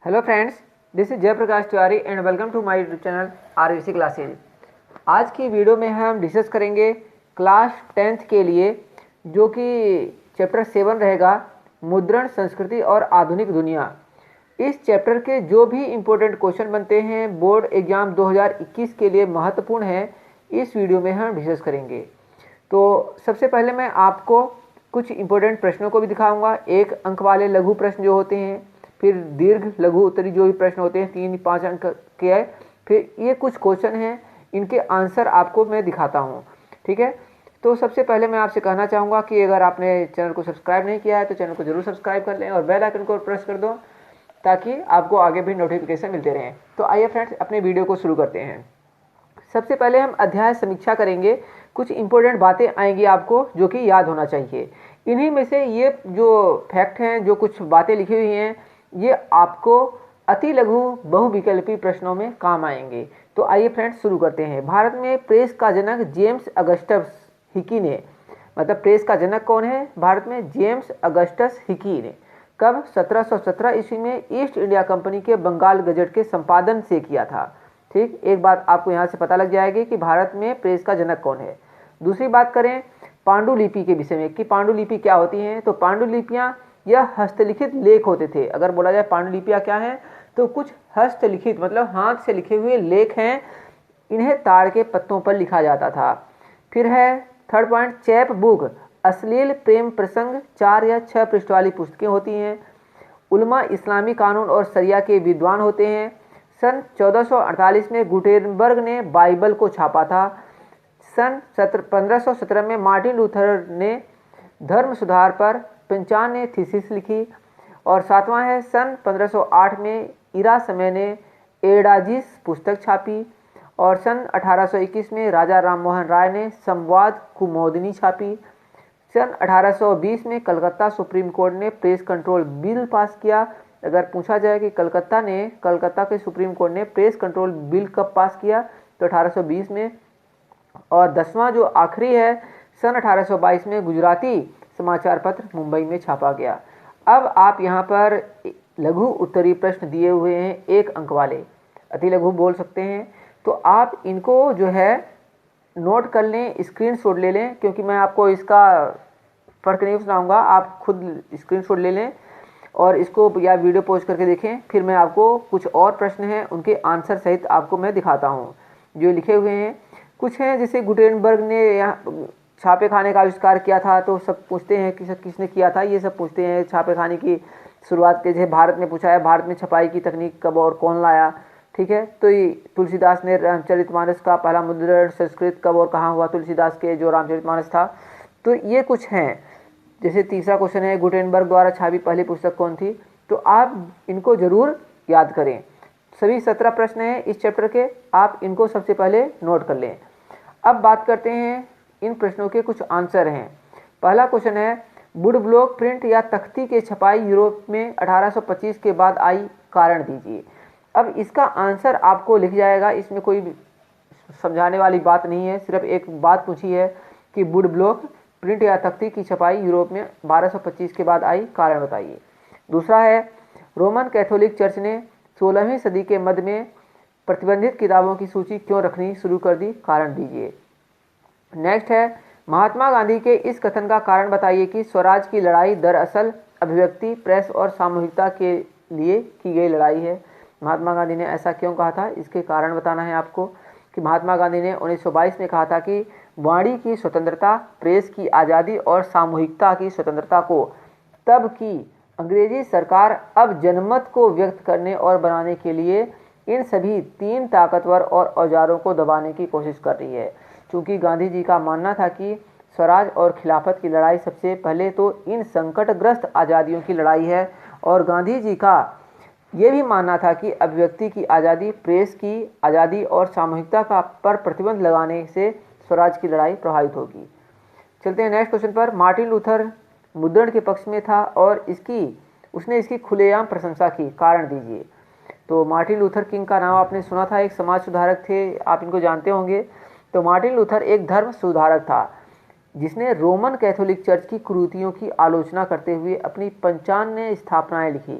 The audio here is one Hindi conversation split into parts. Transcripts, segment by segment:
Hello friends, this is Jaiprakash Tiwari and welcome to my YouTube channel RVC classes. आज की वीडियो में हम डिस्कस करेंगे क्लास 10th के लिए, जो कि चैप्टर 7 रहेगा, मुद्रण संस्कृति और आधुनिक दुनिया। इस चैप्टर के जो भी इम्पोर्टेंट क्वेश्चन बनते हैं बोर्ड एग्जाम 2021 के लिए महत्वपूर्ण है, इस वीडियो में हम डिस्कस करेंगे। तो सबसे पहले मैं आपको कुछ इम्पोर्टेंट प्रश्नों को भी दिखाऊंगा। 1 अंक वाले लघु प्रश्न जो होते हैं, फिर दीर्घ लघु उत्तरी जो भी प्रश्न होते हैं 3-5 अंक के है, फिर ये कुछ क्वेश्चन हैं, इनके आंसर आपको मैं दिखाता हूँ। ठीक है, तो सबसे पहले मैं आपसे कहना चाहूँगा कि अगर आपने चैनल को सब्सक्राइब नहीं किया है तो चैनल को जरूर सब्सक्राइब कर लें और बेल आइकन को प्रेस कर दो ताकि आपको आगे भी नोटिफिकेशन मिलते रहें। तो आइए फ्रेंड्स, अपने वीडियो को शुरू करते हैं। सबसे पहले हम अध्याय समीक्षा करेंगे। कुछ इंपॉर्टेंट बातें आएंगी आपको जो कि याद होना चाहिए। इन्हीं में से ये जो फैक्ट हैं, जो कुछ बातें लिखी हुई हैं, ये आपको अति लघु बहुविकल्पी प्रश्नों में काम आएंगे। तो आइए फ्रेंड्स शुरू करते हैं। भारत में प्रेस का जनक जेम्स अगस्टस हिकी ने, मतलब प्रेस का जनक कौन है भारत में? जेम्स अगस्टस हिकी ने कब? 1717 ईस्वी में ईस्ट इंडिया कंपनी के बंगाल गजट के संपादन से किया था। ठीक, एक बात आपको यहाँ से पता लग जाएगी कि भारत में प्रेस का जनक कौन है। दूसरी बात करें पांडुलिपि के विषय में कि पांडुलिपि क्या होती हैं। तो पांडुलिपियाँ यह हस्तलिखित लेख होते थे। अगर बोला जाए पांडुलिपियाँ क्या हैं, तो कुछ हस्तलिखित मतलब हाथ से लिखे हुए लेख हैं। इन्हें ताड़ के पत्तों पर लिखा जाता था। फिर है थर्ड पॉइंट, चैप बुक अश्लील प्रेम प्रसंग 4 या 6 पृष्ठ वाली पुस्तकें होती हैं। उलमा इस्लामी कानून और शरिया के विद्वान होते हैं। सन 1448 में गुटेनबर्ग ने बाइबल को छापा था। सन 1517 में मार्टिन लूथर ने धर्म सुधार पर 95 थीसिस लिखी। और 7वां है सन 1508 में इरा समय ने एडाजिस पुस्तक छापी। और सन 1821 में राजा राम मोहन राय ने संवाद कुमोदिनी छापी। सन 1820 में कलकत्ता सुप्रीम कोर्ट ने प्रेस कंट्रोल बिल पास किया। अगर पूछा जाए कि कलकत्ता के सुप्रीम कोर्ट ने प्रेस कंट्रोल बिल कब पास किया, तो 1820 में। और 10वां जो आखिरी है, सन 1822 में गुजराती समाचार पत्र मुंबई में छापा गया। अब आप यहाँ पर लघु उत्तरी प्रश्न दिए हुए हैं 1 अंक वाले, अति लघु बोल सकते हैं। तो आप इनको जो है नोट कर लें, स्क्रीनशॉट ले लें, क्योंकि मैं आपको इसका फ़र्क नहीं सुनाऊंगा, आप खुद स्क्रीनशॉट ले लें और इसको या वीडियो पॉज करके देखें। फिर मैं आपको कुछ और प्रश्न हैं उनके आंसर सहित आपको मैं दिखाता हूँ जो लिखे हुए हैं। कुछ हैं जैसे गुटेनबर्ग ने यहाँ छापे खाने का आविष्कार किया था, तो सब पूछते हैं कि किसने किया था, ये सब पूछते हैं। छापे खाने की शुरुआत के जैसे भारत में पूछा है, भारत में छपाई की तकनीक कब और कौन लाया। ठीक है, तो ये तुलसीदास ने रामचरितमानस का पहला मुद्रण संस्कृत कब और कहाँ हुआ, तुलसीदास के जो रामचरितमानस था। तो ये कुछ हैं। जैसे तीसरा क्वेश्चन है गुटेनबर्ग द्वारा छापी पहली पुस्तक कौन थी। तो आप इनको जरूर याद करें। सभी 17 प्रश्न हैं इस चैप्टर के, आप इनको सबसे पहले नोट कर लें। अब बात करते हैं इन प्रश्नों के कुछ आंसर हैं। पहला क्वेश्चन है वुड ब्लॉक प्रिंट या तख्ती के छपाई यूरोप में 1825 के बाद आई, कारण दीजिए। अब इसका आंसर आपको लिख जाएगा, इसमें कोई समझाने वाली बात नहीं है, सिर्फ एक बात पूछी है कि वुड ब्लॉक प्रिंट या तख्ती की छपाई यूरोप में 1225 के बाद आई, कारण बताइए। दूसरा है रोमन कैथोलिक चर्च ने 16वीं सदी के मध्य में प्रतिबंधित किताबों की सूची क्यों रखनी शुरू कर दी, कारण दीजिए। नेक्स्ट है महात्मा गांधी के इस कथन का कारण बताइए कि स्वराज की लड़ाई दरअसल अभिव्यक्ति, प्रेस और सामूहिकता के लिए की गई लड़ाई है। महात्मा गांधी ने ऐसा क्यों कहा था, इसके कारण बताना है आपको। कि महात्मा गांधी ने 1922 में कहा था कि वाणी की स्वतंत्रता, प्रेस की आज़ादी और सामूहिकता की स्वतंत्रता को तब की अंग्रेजी सरकार अब जनमत को व्यक्त करने और बनाने के लिए इन सभी 3 ताकतवर और औजारों को दबाने की कोशिश कर रही है। क्योंकि गांधी जी का मानना था कि स्वराज और खिलाफत की लड़ाई सबसे पहले तो इन संकटग्रस्त आज़ादियों की लड़ाई है, और गांधी जी का ये भी मानना था कि अभिव्यक्ति की आज़ादी, प्रेस की आज़ादी और सामूहिकता का पर प्रतिबंध लगाने से स्वराज की लड़ाई प्रभावित होगी। चलते हैं नेक्स्ट क्वेश्चन पर। मार्टिन लूथर मुद्रण के पक्ष में था और उसने इसकी खुलेआम प्रशंसा की, कारण दीजिए। तो मार्टिन लूथर किंग का नाम आपने सुना था, एक समाज सुधारक थे, आप इनको जानते होंगे। तो मार्टिन लूथर एक धर्म सुधारक था जिसने रोमन कैथोलिक चर्च की कुरीतियों की आलोचना करते हुए अपनी 95 स्थापनाएं लिखी,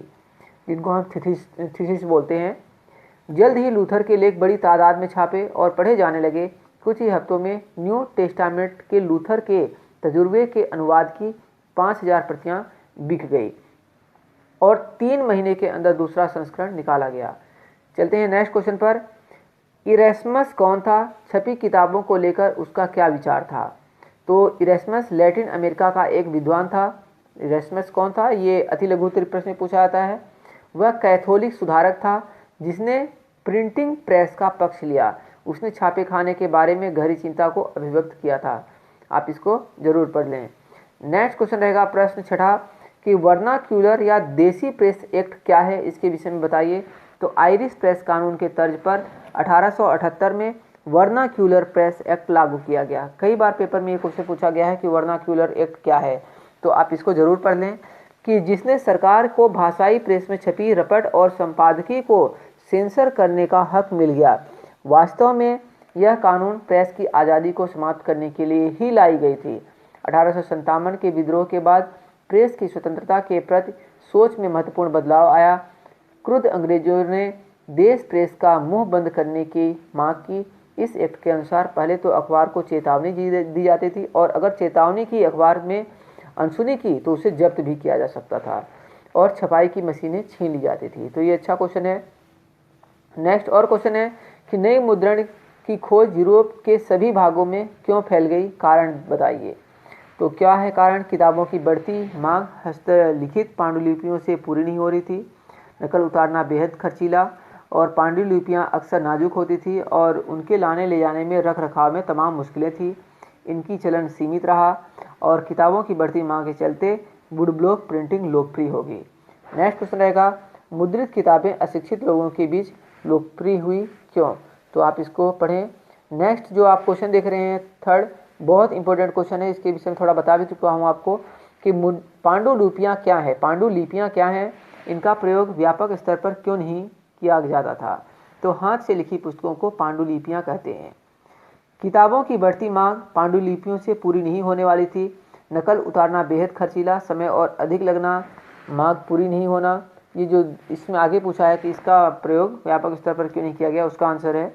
जिनको हम थीसिस बोलते हैं। जल्द ही लूथर के लेख बड़ी तादाद में छापे और पढ़े जाने लगे। कुछ ही हफ्तों में न्यू टेस्टामेंट के लूथर के तजुर्बे के अनुवाद की 5000 प्रतियां बिक गई और 3 महीने के अंदर दूसरा संस्करण निकाला गया। चलते हैं नेक्स्ट क्वेश्चन पर। इरेस्मस कौन था? छपी किताबों को लेकर उसका क्या विचार था? तो इरेस्मस लैटिन अमेरिका का एक विद्वान था। इरेस्मस कौन था? ये अति लघु उत्तरीय प्रश्न में पूछा जाता है। वह कैथोलिक सुधारक था जिसने प्रिंटिंग प्रेस का पक्ष लिया। उसने छापे खाने के बारे में गहरी चिंता को अभिव्यक्त किया था। आप इसको जरूर पढ़ लें। नेक्स्ट क्वेश्चन रहेगा प्रश्न छठा कि वर्नाक्यूलर या देसी प्रेस एक्ट क्या है, इसके विषय में बताइए। तो आयरिश प्रेस कानून के तर्ज पर 1878 में वर्नाक्यूलर प्रेस एक्ट लागू किया गया। कई बार पेपर में ये क्वेश्चन पूछा गया है कि वर्नाक्यूलर एक्ट क्या है, तो आप इसको जरूर पढ़ लें। कि जिसने सरकार को भाषाई प्रेस में छपी रपट और संपादकीय को सेंसर करने का हक मिल गया। वास्तव में यह कानून प्रेस की आज़ादी को समाप्त करने के लिए ही लाई गई थी। 1857 के विद्रोह के बाद प्रेस की स्वतंत्रता के प्रति सोच में महत्वपूर्ण बदलाव आया। क्रुद्ध अंग्रेजों ने देश प्रेस का मुंह बंद करने की मांग की। इस एक्ट के अनुसार पहले तो अखबार को चेतावनी दी जाती थी और अगर चेतावनी की अखबार में अनसुनी की तो उसे जब्त भी किया जा सकता था और छपाई की मशीनें छीन ली जाती थी। तो ये अच्छा क्वेश्चन है। नेक्स्ट और क्वेश्चन है कि नई मुद्रण की खोज यूरोप के सभी भागों में क्यों फैल गई, कारण बताइए। तो क्या है कारण? किताबों की बढ़ती मांग हस्तलिखित पांडुलिपियों से पूरी नहीं हो रही थी। नकल उतारना बेहद खर्चीला और पांडुलिपियाँ अक्सर नाजुक होती थी और उनके लाने ले जाने में रख रखाव में तमाम मुश्किलें थी। इनकी चलन सीमित रहा और किताबों की बढ़ती मांग के चलते वुड ब्लॉक प्रिंटिंग लोकप्रिय होगी। नेक्स्ट क्वेश्चन रहेगा मुद्रित किताबें अशिक्षित लोगों के बीच लोकप्रिय हुई क्यों? तो आप इसको पढ़ें। नेक्स्ट जो आप क्वेश्चन देख रहे हैं थर्ड, बहुत इंपॉर्टेंट क्वेश्चन है। इसके विषय में थोड़ा बता भी चुका हूँ आपको कि पांडुलिपियाँ क्या है। पांडुलिपियाँ क्या हैं, इनका प्रयोग व्यापक स्तर पर क्यों नहीं किया जाता था? तो हाथ से लिखी पुस्तकों को पांडुलिपियाँ कहते हैं। किताबों की बढ़ती मांग पांडुलिपियों से पूरी नहीं होने वाली थी। नकल उतारना बेहद खर्चीला, समय और अधिक लगना, मांग पूरी नहीं होना। ये जो इसमें आगे पूछा है कि इसका प्रयोग व्यापक स्तर पर क्यों नहीं किया गया, उसका आंसर है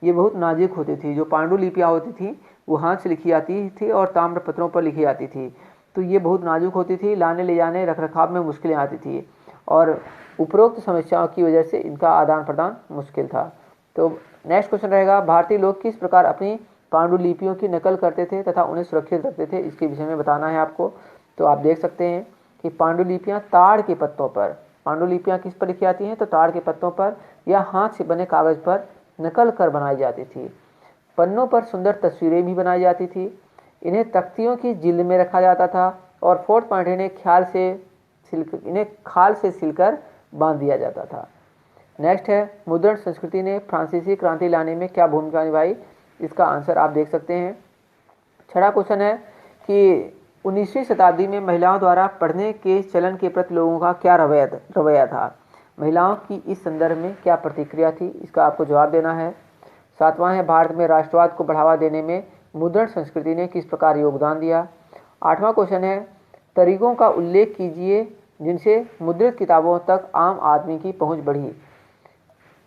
ये बहुत नाजुक होती थी। जो पांडुलिपियाँ होती थी वो हाथ से लिखी जाती थी और ताम्र पत्रों पर लिखी जाती थी, तो ये बहुत नाजुक होती थी, लाने ले जाने रख रखाव में मुश्किलें आती थी और उपरोक्त समस्याओं की वजह से इनका आदान प्रदान मुश्किल था। तो नेक्स्ट क्वेश्चन रहेगा भारतीय लोग किस प्रकार अपनी पांडुलिपियों की नकल करते थे तथा उन्हें सुरक्षित रखते थे, इसके विषय में बताना है आपको। तो आप देख सकते हैं कि पांडुलिपियाँ ताड़ के पत्तों पर, पांडुलिपियाँ किस पर लिखी जाती हैं? तो ताड़ के पत्तों पर या हाथ से बने कागज पर नकल कर बनाई जाती थी। पन्नों पर सुंदर तस्वीरें भी बनाई जाती थी। इन्हें तख्तियों की जिल्द में रखा जाता था और फोर्थ पॉइंट इन्हें खाल से सिलकर बांध दिया जाता था। नेक्स्ट है मुद्रण संस्कृति ने फ्रांसीसी क्रांति लाने में क्या भूमिका निभाई, इसका आंसर आप देख सकते हैं। छठा क्वेश्चन है कि 19वीं शताब्दी में महिलाओं द्वारा पढ़ने के चलन के प्रति लोगों का क्या रवैया था। महिलाओं की इस संदर्भ में क्या प्रतिक्रिया थी, इसका आपको जवाब देना है। सातवां है भारत में राष्ट्रवाद को बढ़ावा देने में मुद्रण संस्कृति ने किस प्रकार योगदान दिया। आठवां क्वेश्चन है तरीकों का उल्लेख कीजिए जिनसे मुद्रित किताबों तक आम आदमी की पहुंच बढ़ी।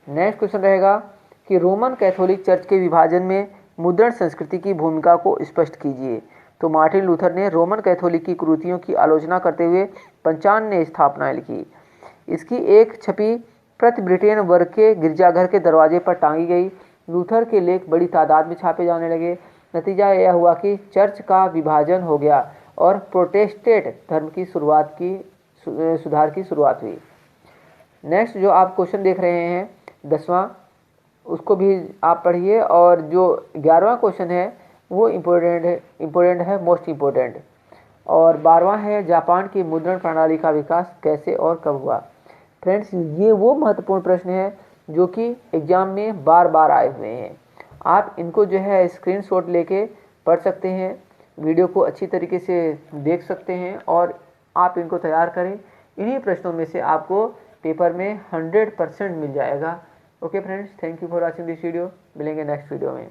नेक्स्ट क्वेश्चन रहेगा कि रोमन कैथोलिक चर्च के विभाजन में मुद्रण संस्कृति की भूमिका को स्पष्ट कीजिए। तो मार्टिन लूथर ने रोमन कैथोलिक की कुरीतियों की आलोचना करते हुए 55 स्थापनाएं लिखी। इसकी एक छपी प्रति ब्रिटेन वर्ग के गिरजाघर के दरवाजे पर टांगी गई। लूथर के लेख बड़ी तादाद में छापे जाने लगे। नतीजा यह हुआ कि चर्च का विभाजन हो गया और प्रोटेस्टेंट धर्म की सुधार की शुरुआत हुई। नेक्स्ट जो आप क्वेश्चन देख रहे हैं 10वां, उसको भी आप पढ़िए और जो 11वां क्वेश्चन है वो इम्पोर्टेंट है मोस्ट इम्पोर्टेंट, और 12वां है जापान की मुद्रण प्रणाली का विकास कैसे और कब हुआ। फ्रेंड्स ये वो महत्वपूर्ण प्रश्न है जो कि एग्जाम में बार बार आए हुए हैं। आप इनको जो है स्क्रीनशॉट लेके पढ़ सकते हैं, वीडियो को अच्छी तरीके से देख सकते हैं और आप इनको तैयार करें। इन्हीं प्रश्नों में से आपको पेपर में 100% मिल जाएगा। Okay friends, thank you for watching this video. मिलेंगे नेक्स्ट वीडियो में।